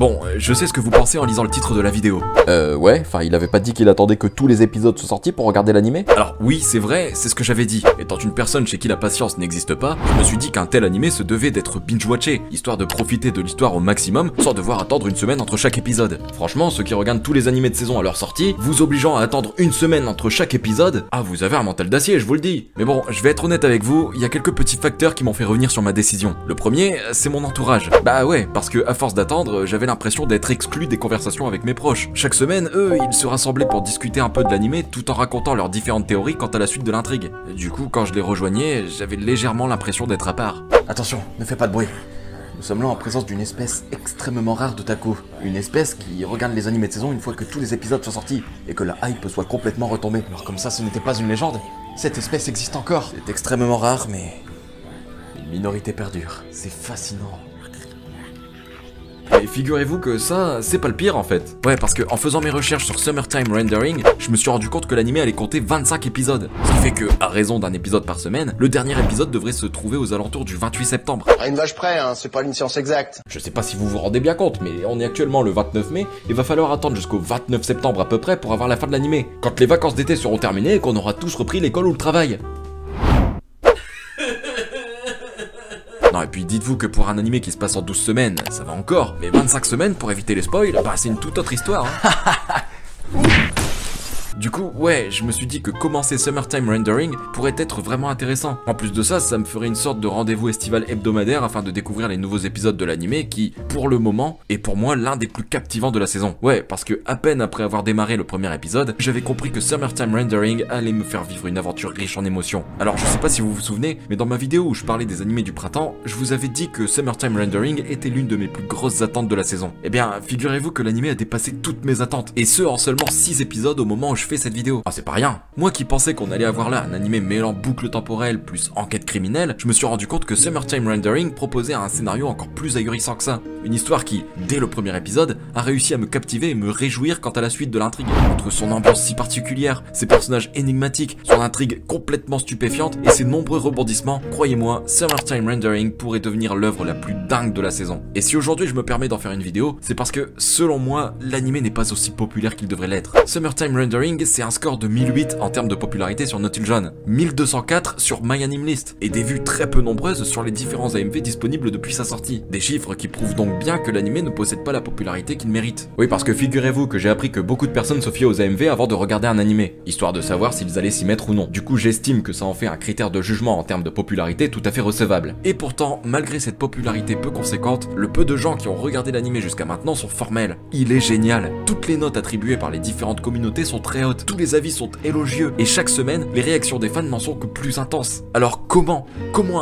Bon, je sais ce que vous pensez en lisant le titre de la vidéo. Ouais, enfin il avait pas dit qu'il attendait que tous les épisodes soient sortis pour regarder l'animé? Alors oui, c'est vrai, c'est ce que j'avais dit. Étant une personne chez qui la patience n'existe pas, je me suis dit qu'un tel animé se devait d'être binge-watché, histoire de profiter de l'histoire au maximum, sans devoir attendre une semaine entre chaque épisode. Franchement, ceux qui regardent tous les animés de saison à leur sortie, vous obligeant à attendre une semaine entre chaque épisode, ah vous avez un mental d'acier, je vous le dis. Mais bon, je vais être honnête avec vous, il y a quelques petits facteurs qui m'ont fait revenir sur ma décision. Le premier, c'est mon entourage. Bah ouais, parce que à force d'attendre, j'avais l'impression d'être exclu des conversations avec mes proches. Chaque semaine, eux, ils se rassemblaient pour discuter un peu de l'animé tout en racontant leurs différentes théories quant à la suite de l'intrigue. Du coup, quand je les rejoignais, j'avais légèrement l'impression d'être à part. Attention, ne fais pas de bruit. Nous sommes là en présence d'une espèce extrêmement rare d'otaku. Une espèce qui regarde les animés de saison une fois que tous les épisodes sont sortis et que la hype soit complètement retombée. Alors comme ça, ce n'était pas une légende. Cette espèce existe encore. C'est extrêmement rare, mais une minorité perdure. C'est fascinant. Et figurez-vous que ça, c'est pas le pire en fait. Ouais, parce que en faisant mes recherches sur Summertime Rendering, je me suis rendu compte que l'animé allait compter 25 épisodes. Ce qui fait que, à raison d'un épisode par semaine, le dernier épisode devrait se trouver aux alentours du 28 septembre. À une vache près, hein, c'est pas une science exacte. Je sais pas si vous vous rendez bien compte, mais on est actuellement le 29 mai, et va falloir attendre jusqu'au 29 septembre à peu près pour avoir la fin de l'animé. Quand les vacances d'été seront terminées et qu'on aura tous repris l'école ou le travail. Non, et puis dites-vous que pour un animé qui se passe en 12 semaines, ça va encore, mais 25 semaines pour éviter les spoils, bah c'est une toute autre histoire, hein. Du coup, ouais, je me suis dit que commencer Summertime Rendering pourrait être vraiment intéressant. En plus de ça, ça me ferait une sorte de rendez-vous estival hebdomadaire afin de découvrir les nouveaux épisodes de l'animé qui, pour le moment, est pour moi l'un des plus captivants de la saison. Ouais, parce que à peine après avoir démarré le premier épisode, j'avais compris que Summertime Rendering allait me faire vivre une aventure riche en émotions. Alors je sais pas si vous vous souvenez, mais dans ma vidéo où je parlais des animés du printemps, je vous avais dit que Summertime Rendering était l'une de mes plus grosses attentes de la saison. Eh bien, figurez-vous que l'animé a dépassé toutes mes attentes, et ce en seulement 6 épisodes au moment où je fais cette vidéo. Ah c'est pas rien. Moi qui pensais qu'on allait avoir là un animé mêlant boucle temporelle plus enquête criminelle, je me suis rendu compte que Summertime Rendering proposait un scénario encore plus ahurissant que ça. Une histoire qui, dès le premier épisode, a réussi à me captiver et me réjouir quant à la suite de l'intrigue. Entre son ambiance si particulière, ses personnages énigmatiques, son intrigue complètement stupéfiante et ses nombreux rebondissements, croyez-moi, Summertime Rendering pourrait devenir l'œuvre la plus dingue de la saison. Et si aujourd'hui je me permets d'en faire une vidéo, c'est parce que, selon moi, l'animé n'est pas aussi populaire qu'il devrait l'être. Summertime Rendering, c'est un score de 1008 en termes de popularité sur Notuljon, 1204 sur MyAnimeList, et des vues très peu nombreuses sur les différents AMV disponibles depuis sa sortie. Des chiffres qui prouvent donc bien que l'animé ne possède pas la popularité qu'il mérite. Oui, parce que figurez-vous que j'ai appris que beaucoup de personnes se fiaient aux AMV avant de regarder un animé, histoire de savoir s'ils allaient s'y mettre ou non. Du coup, j'estime que ça en fait un critère de jugement en termes de popularité tout à fait recevable. Et pourtant, malgré cette popularité peu conséquente, le peu de gens qui ont regardé l'animé jusqu'à maintenant sont formels. Il est génial. Toutes les notes attribuées par les différentes communautés sont très hautes. Tous les avis sont élogieux, et chaque semaine, les réactions des fans n'en sont que plus intenses. Alors comment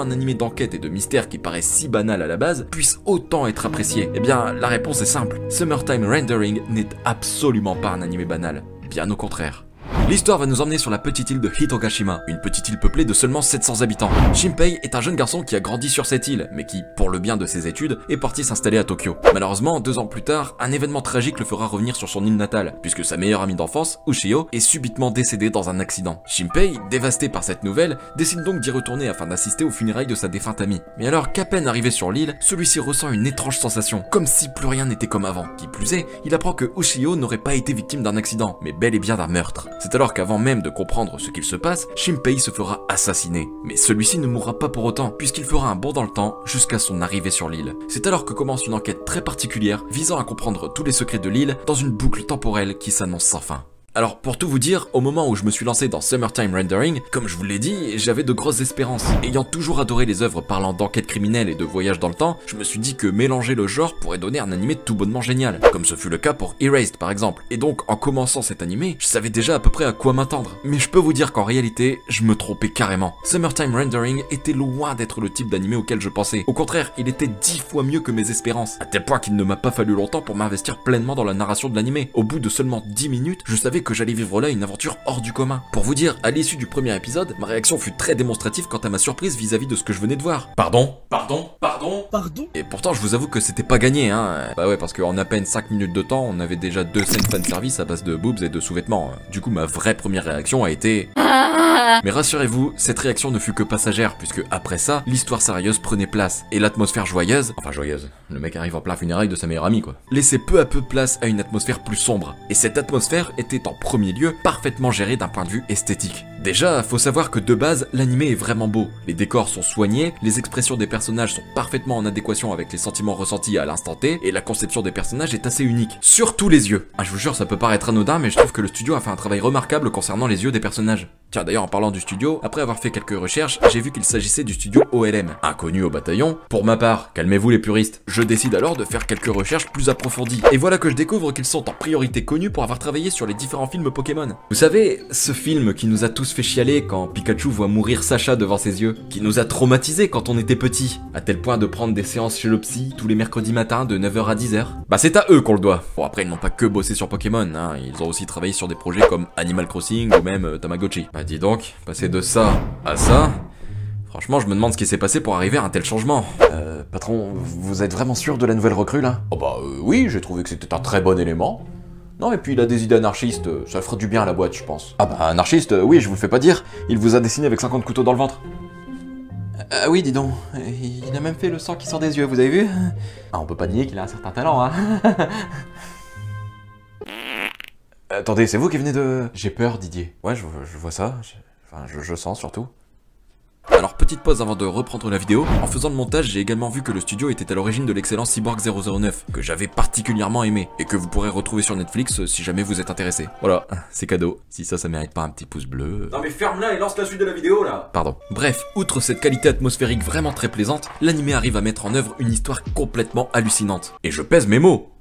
un animé d'enquête et de mystère qui paraît si banal à la base puisse autant être apprécié? Eh bien, la réponse est simple. Summertime Rendering n'est absolument pas un animé banal. Bien au contraire. L'histoire va nous emmener sur la petite île de Hitogashima, une petite île peuplée de seulement 700 habitants. Shinpei est un jeune garçon qui a grandi sur cette île, mais qui, pour le bien de ses études, est parti s'installer à Tokyo. Malheureusement, 2 ans plus tard, un événement tragique le fera revenir sur son île natale, puisque sa meilleure amie d'enfance, Ushio, est subitement décédée dans un accident. Shinpei, dévasté par cette nouvelle, décide donc d'y retourner afin d'assister aux funérailles de sa défunte amie. Mais alors qu'à peine arrivé sur l'île, celui-ci ressent une étrange sensation, comme si plus rien n'était comme avant. Qui plus est, il apprend que Ushio n'aurait pas été victime d'un accident, mais bel et bien d'un meurtre. C'est alors qu'avant même de comprendre ce qu'il se passe, Shinpei se fera assassiner. Mais celui-ci ne mourra pas pour autant, puisqu'il fera un bond dans le temps jusqu'à son arrivée sur l'île. C'est alors que commence une enquête très particulière visant à comprendre tous les secrets de l'île dans une boucle temporelle qui s'annonce sans fin. Alors pour tout vous dire, au moment où je me suis lancé dans Summertime Rendering, comme je vous l'ai dit, j'avais de grosses espérances. Ayant toujours adoré les œuvres parlant d'enquête criminelle et de voyage dans le temps, je me suis dit que mélanger le genre pourrait donner un animé tout bonnement génial, comme ce fut le cas pour Erased par exemple. Et donc en commençant cet animé, je savais déjà à peu près à quoi m'attendre. Mais je peux vous dire qu'en réalité, je me trompais carrément. Summertime Rendering était loin d'être le type d'animé auquel je pensais. Au contraire, il était 10 fois mieux que mes espérances, à tel point qu'il ne m'a pas fallu longtemps pour m'investir pleinement dans la narration de l'animé. Au bout de seulement 10 minutes, je savais que j'allais vivre là une aventure hors du commun. Pour vous dire, à l'issue du premier épisode, ma réaction fut très démonstrative quant à ma surprise vis-à-vis de ce que je venais de voir. Pardon. Et pourtant, je vous avoue que c'était pas gagné, hein. Bah ouais, parce qu'en à peine 5 minutes de temps, on avait déjà 2 scènes fanservice à base de boobs et de sous-vêtements. Du coup, ma vraie première réaction a été... Mais rassurez-vous, cette réaction ne fut que passagère, puisque après ça, l'histoire sérieuse prenait place, et l'atmosphère joyeuse, enfin joyeuse, le mec arrive en plein funérailles de sa meilleure amie quoi, laissait peu à peu place à une atmosphère plus sombre. Et cette atmosphère était en premier lieu parfaitement gérée d'un point de vue esthétique. Déjà, faut savoir que de base, l'animé est vraiment beau. Les décors sont soignés, les expressions des personnages sont parfaitement en adéquation avec les sentiments ressentis à l'instant T, et la conception des personnages est assez unique. Surtout les yeux. Ah, je vous jure, ça peut paraître anodin, mais je trouve que le studio a fait un travail remarquable concernant les yeux des personnages. Tiens, d'ailleurs, en parlant du studio, après avoir fait quelques recherches, j'ai vu qu'il s'agissait du studio OLM, inconnu au bataillon. Pour ma part, calmez-vous les puristes, je décide alors de faire quelques recherches plus approfondies. Et voilà que je découvre qu'ils sont en priorité connus pour avoir travaillé sur les différents films Pokémon. Vous savez, ce film qui nous a tous fait chialer quand Pikachu voit mourir Sacha devant ses yeux, qui nous a traumatisés quand on était petits, à tel point de prendre des séances chez le psy tous les mercredis matins de 9h à 10h. Bah c'est à eux qu'on le doit. Bon après ils n'ont pas que bossé sur Pokémon, hein, ils ont aussi travaillé sur des projets comme Animal Crossing ou même Tamagotchi. Bah dis donc, passer de ça à ça... Franchement, je me demande ce qui s'est passé pour arriver à un tel changement. Patron, vous êtes vraiment sûr de la nouvelle recrue là? Oh bah oui, j'ai trouvé que c'était un très bon élément. Non, et puis il a des idées anarchistes, ça ferait du bien à la boîte, je pense. Ah bah anarchiste, oui, je vous le fais pas dire, il vous a dessiné avec 50 couteaux dans le ventre. Ah oui, dis donc, il a même fait le sang qui sort des yeux, vous avez vu? Ah, on peut pas nier qu'il a un certain talent, hein. Attendez, c'est vous qui venez de... J'ai peur, Didier. Ouais, je vois ça, je sens surtout. Alors petite pause avant de reprendre la vidéo, en faisant le montage j'ai également vu que le studio était à l'origine de l'excellent Cyborg 009, que j'avais particulièrement aimé, et que vous pourrez retrouver sur Netflix si jamais vous êtes intéressé. Voilà, c'est cadeau, si ça mérite pas un petit pouce bleu... Non mais ferme-la et lance la suite de la vidéo là. Pardon. Bref, outre cette qualité atmosphérique vraiment très plaisante, l'anime arrive à mettre en œuvre une histoire complètement hallucinante. Et je pèse mes mots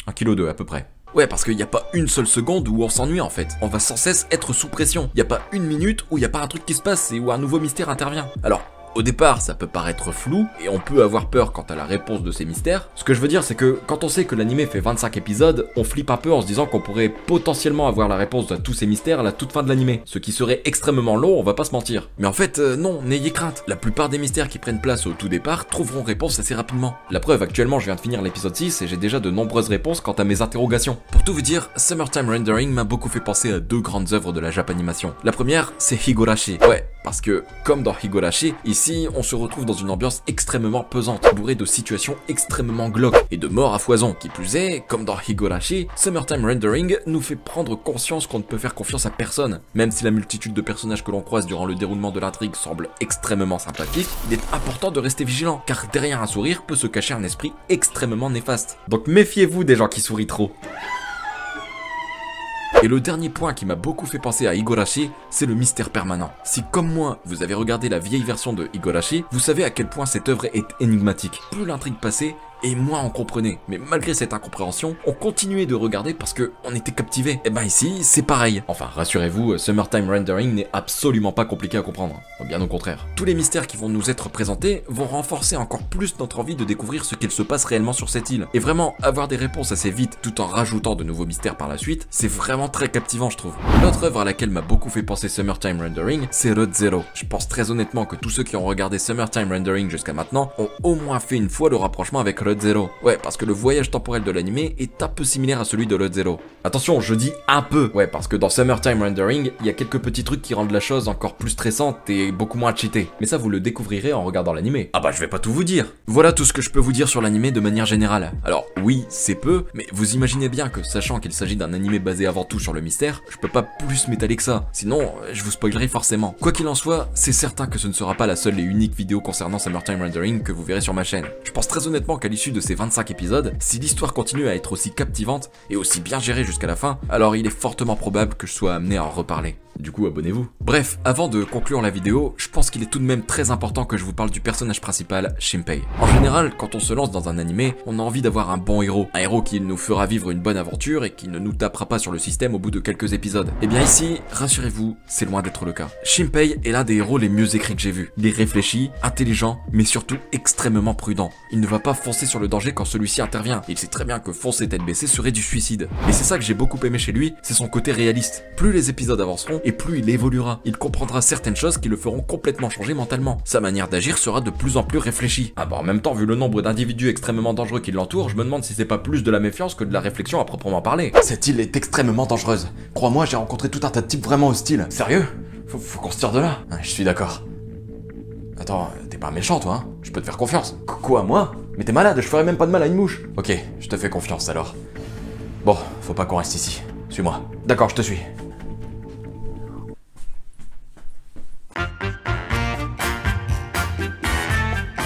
1,2 kg à peu près. Ouais, parce qu'il n'y a pas une seule seconde où on s'ennuie en fait. On va sans cesse être sous pression. Il n'y a pas une minute où il n'y a pas un truc qui se passe et où un nouveau mystère intervient. Alors, au départ, ça peut paraître flou, et on peut avoir peur quant à la réponse de ces mystères. Ce que je veux dire, c'est que quand on sait que l'anime fait 25 épisodes, on flippe un peu en se disant qu'on pourrait potentiellement avoir la réponse à tous ces mystères à la toute fin de l'anime. Ce qui serait extrêmement long, on va pas se mentir. Mais en fait, non, n'ayez crainte. La plupart des mystères qui prennent place au tout départ trouveront réponse assez rapidement. La preuve, actuellement, je viens de finir l'épisode 6 et j'ai déjà de nombreuses réponses quant à mes interrogations. Pour tout vous dire, Summertime Rendering m'a beaucoup fait penser à 2 grandes œuvres de la Japanimation. La première, c'est Higurashi. Ouais, parce que, comme dans Higurashi, ici, on se retrouve dans une ambiance extrêmement pesante, bourrée de situations extrêmement glauques et de morts à foison. Qui plus est, comme dans Higurashi, Summertime Rendering nous fait prendre conscience qu'on ne peut faire confiance à personne. Même si la multitude de personnages que l'on croise durant le déroulement de l'intrigue semble extrêmement sympathique, il est important de rester vigilant, car derrière un sourire peut se cacher un esprit extrêmement néfaste. Donc méfiez-vous des gens qui sourient trop. Et le dernier point qui m'a beaucoup fait penser à Higurashi, c'est le mystère permanent. Si comme moi, vous avez regardé la vieille version de Higurashi, vous savez à quel point cette œuvre est énigmatique. Plus l'intrigue passait, et moins on comprenait. Mais malgré cette incompréhension, on continuait de regarder parce que on était captivé. Et ben ici, c'est pareil. Enfin, rassurez-vous, Summertime Rendering n'est absolument pas compliqué à comprendre. Bien au contraire. Tous les mystères qui vont nous être présentés vont renforcer encore plus notre envie de découvrir ce qu'il se passe réellement sur cette île. Et vraiment, avoir des réponses assez vite tout en rajoutant de nouveaux mystères par la suite, c'est vraiment très captivant je trouve. L'autre œuvre à laquelle m'a beaucoup fait penser Summertime Rendering, c'est Road Zero. Je pense très honnêtement que tous ceux qui ont regardé Summertime Rendering jusqu'à maintenant ont au moins fait une fois le rapprochement avec Road Zero. Ouais, parce que le voyage temporel de l'anime est un peu similaire à celui de Road Zero. Attention, je dis un peu. Ouais, parce que dans Summertime Rendering, il y a quelques petits trucs qui rendent la chose encore plus stressante et beaucoup moins cheatée. Mais ça, vous le découvrirez en regardant l'anime. Ah bah, je vais pas tout vous dire. Voilà tout ce que je peux vous dire sur l'anime de manière générale. Alors, oui, c'est peu, mais vous imaginez bien que, sachant qu'il s'agit d'un anime basé avant tout sur le mystère, je peux pas plus m'étaler que ça. Sinon, je vous spoilerai forcément. Quoi qu'il en soit, c'est certain que ce ne sera pas la seule et unique vidéo concernant Summertime Rendering que vous verrez sur ma chaîne. Je pense très honnêtement qu'à l'issue de ces 25 épisodes, si l'histoire continue à être aussi captivante et aussi bien gérée jusqu'à la fin, alors il est fortement probable que je sois amené à en reparler. Du coup, abonnez-vous. Bref, avant de conclure la vidéo, je pense qu'il est tout de même très important que je vous parle du personnage principal, Shinpei. En général, quand on se lance dans un animé, on a envie d'avoir un bon héros. Un héros qui nous fera vivre une bonne aventure et qui ne nous tapera pas sur le système au bout de quelques épisodes. Et bien ici, rassurez-vous, c'est loin d'être le cas. Shinpei est l'un des héros les mieux écrits que j'ai vus. Il est réfléchi, intelligent, mais surtout extrêmement prudent. Il ne va pas foncer sur le danger quand celui-ci intervient. Il sait très bien que foncer tête baissée serait du suicide. Et c'est ça que j'ai beaucoup aimé chez lui, c'est son côté réaliste. Plus les épisodes avanceront et plus il évoluera. Il comprendra certaines choses qui le feront complètement changer mentalement. Sa manière d'agir sera de plus en plus réfléchie. Ah bah en même temps, vu le nombre d'individus extrêmement dangereux qui l'entourent, je me demande si c'est pas plus de la méfiance que de la réflexion à proprement parler. Cette île est extrêmement dangereuse. Crois-moi, j'ai rencontré tout un tas de types vraiment hostiles. Sérieux? Faut qu'on se tire de là. Ah, je suis d'accord. Attends, t'es pas méchant toi, hein? Je peux te faire confiance. Quoi, moi? Mais t'es malade, je ferais même pas de mal à une mouche. Ok, je te fais confiance alors. Bon, faut pas qu'on reste ici. Suis-moi. D'accord, je te suis.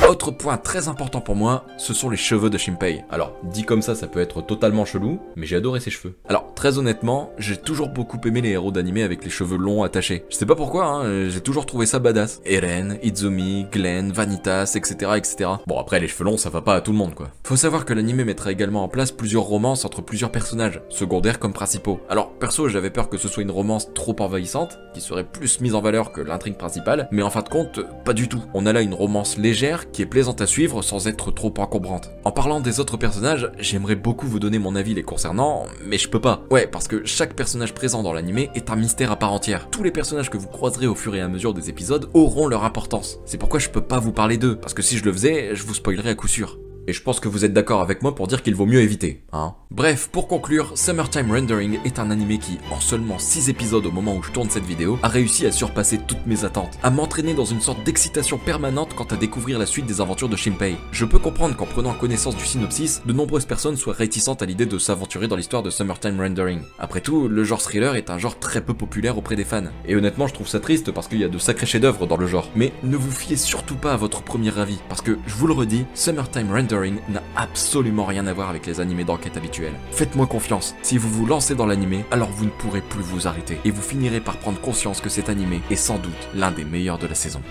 Autre point très important pour moi, ce sont les cheveux de Shinpei. Alors, dit comme ça peut être totalement chelou, mais j'ai adoré ses cheveux. Alors, très honnêtement, j'ai toujours beaucoup aimé les héros d'animé avec les cheveux longs attachés. Je sais pas pourquoi, hein, j'ai toujours trouvé ça badass. Eren, Izumi, Glenn, Vanitas, etc., etc. Bon, après, les cheveux longs, ça va pas à tout le monde, quoi. Faut savoir que l'animé mettra également en place plusieurs romances entre plusieurs personnages, secondaires comme principaux. Alors, perso, j'avais peur que ce soit une romance trop envahissante, qui serait plus mise en valeur que l'intrigue principale, mais en fin de compte, pas du tout. On a là une romance légère qui est plaisante à suivre sans être trop encombrante. En parlant des autres personnages, j'aimerais beaucoup vous donner mon avis les concernant, mais je peux pas. Ouais, parce que chaque personnage présent dans l'animé est un mystère à part entière. Tous les personnages que vous croiserez au fur et à mesure des épisodes auront leur importance. C'est pourquoi je peux pas vous parler d'eux, parce que si je le faisais, je vous spoilerais à coup sûr. Et je pense que vous êtes d'accord avec moi pour dire qu'il vaut mieux éviter, hein. Bref, pour conclure, Summertime Rendering est un animé qui, en seulement 6 épisodes au moment où je tourne cette vidéo, a réussi à surpasser toutes mes attentes, à m'entraîner dans une sorte d'excitation permanente quant à découvrir la suite des aventures de Shinpei. Je peux comprendre qu'en prenant connaissance du synopsis, de nombreuses personnes soient réticentes à l'idée de s'aventurer dans l'histoire de Summertime Rendering. Après tout, le genre thriller est un genre très peu populaire auprès des fans. Et honnêtement, je trouve ça triste parce qu'il y a de sacrés chefs-d'œuvre dans le genre. Mais ne vous fiez surtout pas à votre premier avis, parce que, je vous le redis, Summertime Rendering n'a absolument rien à voir avec les animés d'enquête habituels. Faites-moi confiance, si vous vous lancez dans l'animé, alors vous ne pourrez plus vous arrêter, et vous finirez par prendre conscience que cet animé est sans doute l'un des meilleurs de la saison.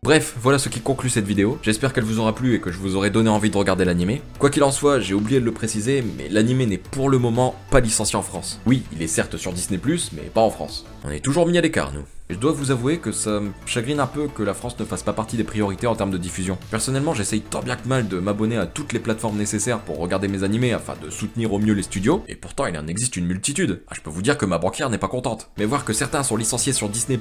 Bref, voilà ce qui conclut cette vidéo, j'espère qu'elle vous aura plu et que je vous aurai donné envie de regarder l'animé. Quoi qu'il en soit, j'ai oublié de le préciser, mais l'animé n'est pour le moment pas licencié en France. Oui, il est certes sur Disney+, mais pas en France. On est toujours mis à l'écart, nous. Et je dois vous avouer que ça me chagrine un peu que la France ne fasse pas partie des priorités en termes de diffusion. Personnellement, j'essaye tant bien que mal de m'abonner à toutes les plateformes nécessaires pour regarder mes animés afin de soutenir au mieux les studios, et pourtant il en existe une multitude. Ah, je peux vous dire que ma banquière n'est pas contente. Mais voir que certains sont licenciés sur Disney+,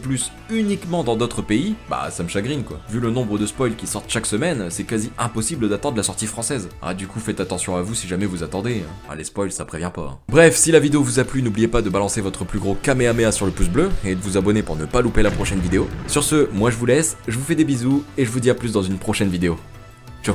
uniquement dans d'autres pays, bah ça me chagrine quoi. Vu le nombre de spoils qui sortent chaque semaine, c'est quasi impossible d'attendre la sortie française. Ah du coup faites attention à vous si jamais vous attendez. Ah les spoils ça prévient pas. Hein. Bref, si la vidéo vous a plu, n'oubliez pas de balancer votre plus gros kamehameha sur le pouce bleu, et de vous abonner pour ne pas louper la prochaine vidéo. Sur ce, moi je vous laisse, je vous fais des bisous, et je vous dis à plus dans une prochaine vidéo. Ciao.